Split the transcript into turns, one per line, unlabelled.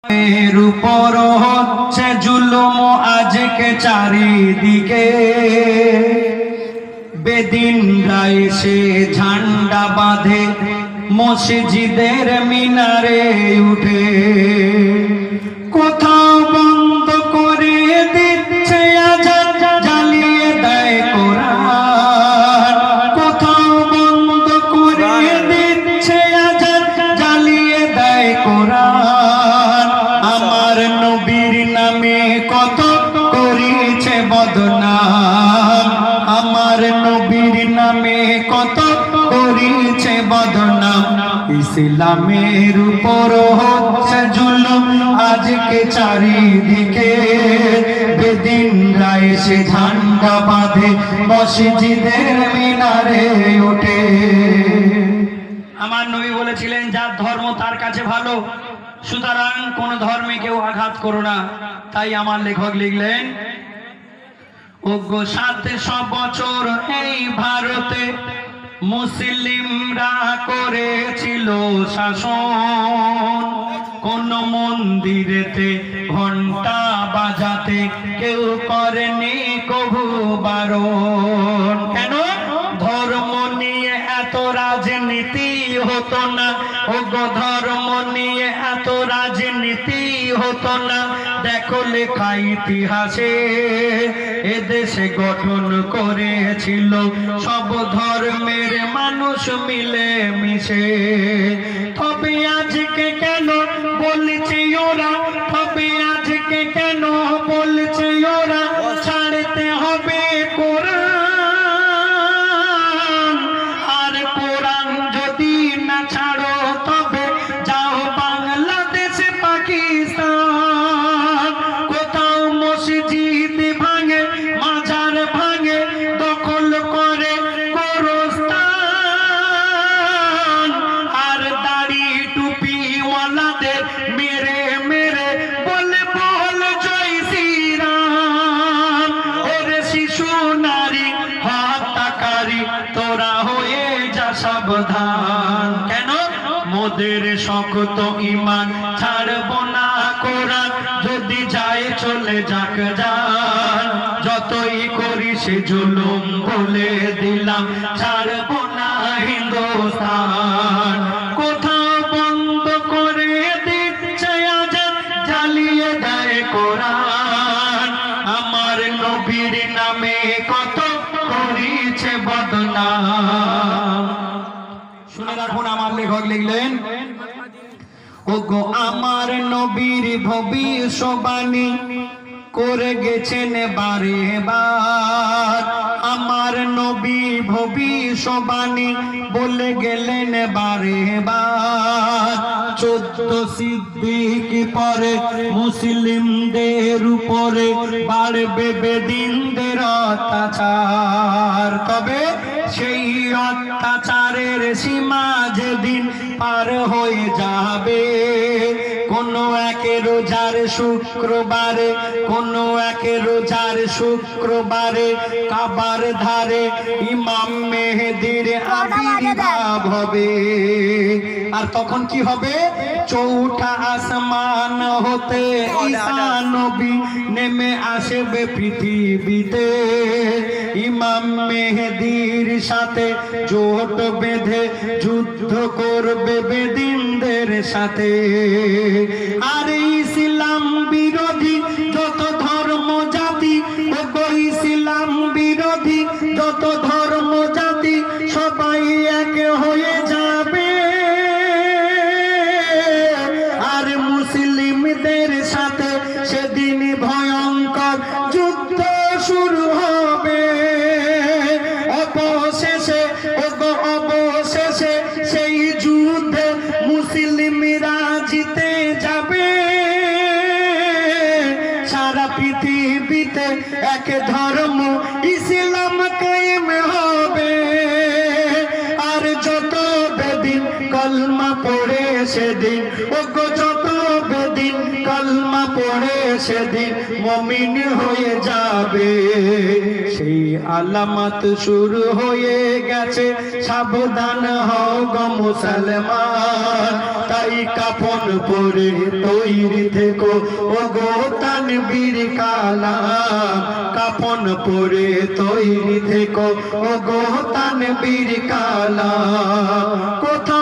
এর উপর হচ্ছে জুলুম আজকে চারিদিকে, বেদিনরা এসে ঝান্ডা বাঁধে মসজিদের মিনারে উঠে। কোথাও বন্ধ করে দিচ্ছে আজান, জ্বালিয়ে দেয় কোরআন। কোথাও বন্ধ করে দিচ্ছে আজান, জ্বালিয়ে দেয় কোরআন। আমার নবীর নামে কত করেছে বদনাম, আমার নবীর নামে কত করেছে বদনাম। ইসলামের উপর হচ্ছে জুলুম আজকে চারিদিকে, বেদিনরা এসে ঝান্ডা বাঁধে মসজিদের মিনারে ওঠে। আমার নবী বলেছিলেন, যার ধর্ম তার কাছে ভালো, সুতরাং কোন ধর্মে কেউ আঘাত করো না। তাই আমার লেখক লিখলেন, ওগো 700 বছর এই ভারতে মুসলিমরা করেছিল শাসন। কোন মন্দিরেতে ঘন্টা বাজাতে কেউ করেনি কভু বারণ। কেন? ধর্ম নিয়ে এত রাজনীতি হতো না, ওগো ধর্ম নিয়ে এত রাজনীতি হতো না। দেখো লেখা ইতিহাসে এদেশে গঠন করেছিল সব ধর্মের মানুষ মিলে মিশে। তবে আজকে কেন বলছে ওরা, তবে আজকে কেন বলছে ওরা ছাড়তে হবে কোরআন। আর কোরআন যদি না ছাড়ো তবে যাও বাংলাদেশ পাকিস্তান। কোথাও মসজিদ ভাঙে, মাজার ভাঙে, দখল করে গোরস্থান। আর দাড়ি টুপিওয়ালাদের মেরে মেরে বলে বল জয় শ্রীরাম। ওরে শিশু নারী হত্যাকারী তোরা হয়ে যা সাবধান। কেন? মোদের শক্ত ঈমান ছাড়বো না কোরআন, যদি যায় চলে যাক যান। যতই করি সে জুলুম বলে দিলাম, ছাড়বো না হিন্দুস্তান। কোথাও বন্ধ করে দিচ্ছে আজান, জ্বালিয়ে দেয় কোরআন। আমার নবীর নামে কত করেছে বদনাম। শুনে রাখুন, আমার লেখক লিখলেন, ওগো আমার নবীর ভবিষ্যবাণী করে গেছেন বারে বার। আমার নবী ভবিষ্যবাণী বলে গেলেন বারে বার। 14 সিদ্দিক পরে মুসলিমদের উপরে বাড়বে বেদিনদের অত্যাচার। তবে সেই অত্যাচারের সীমা যেদিন পার হয়ে যাবে, কোন এক রোজার শুক্রবারে, কোন এক রোজার শুক্রবারে কাবার ধারে ইমাম মেহেদির আবির্ভাব হবে। আর তখন কি হবে? চৌঠা আসমান হতে ঈসা নবী নেমে আসবে পৃথিবীতে। ইমাম মেহেদির সাথে জোট বেঁধে যুদ্ধ করবে বেদিনদের সাথে। আর ইসলাম বিরোধী যত ধর্ম জাতি, ওগো ইসলাম বিরোধী যত ধর্ম জাতি সবাই এক হয়ে যাবে। আর মুসলিমদের সাথে সেদিন ভয়ঙ্কর যুদ্ধ শুরু হবে। অবশেষে ওগো অবশেষে সেই যুদ্ধে মুসলিমরা জিতে যাবে। সারা পৃথিবীতে এক ধর্ম ইসলাম কায়েম হবে। আর যত বেদিন কলমা পড়ে সেদিন, ওগো যত বেদিন কলমা পড়ে সেদিন মুমিন হয়ে যাবে। সেই আলামত শুরু হয়ে গেছে, সাবধান হও গো মুসলমান। তাই কাফন পরে তৈরি থেকো ও গো তানবীর কালাম। কাফন পরে তৈরি থেকো ও গো তানবীর কালাম। কোথায়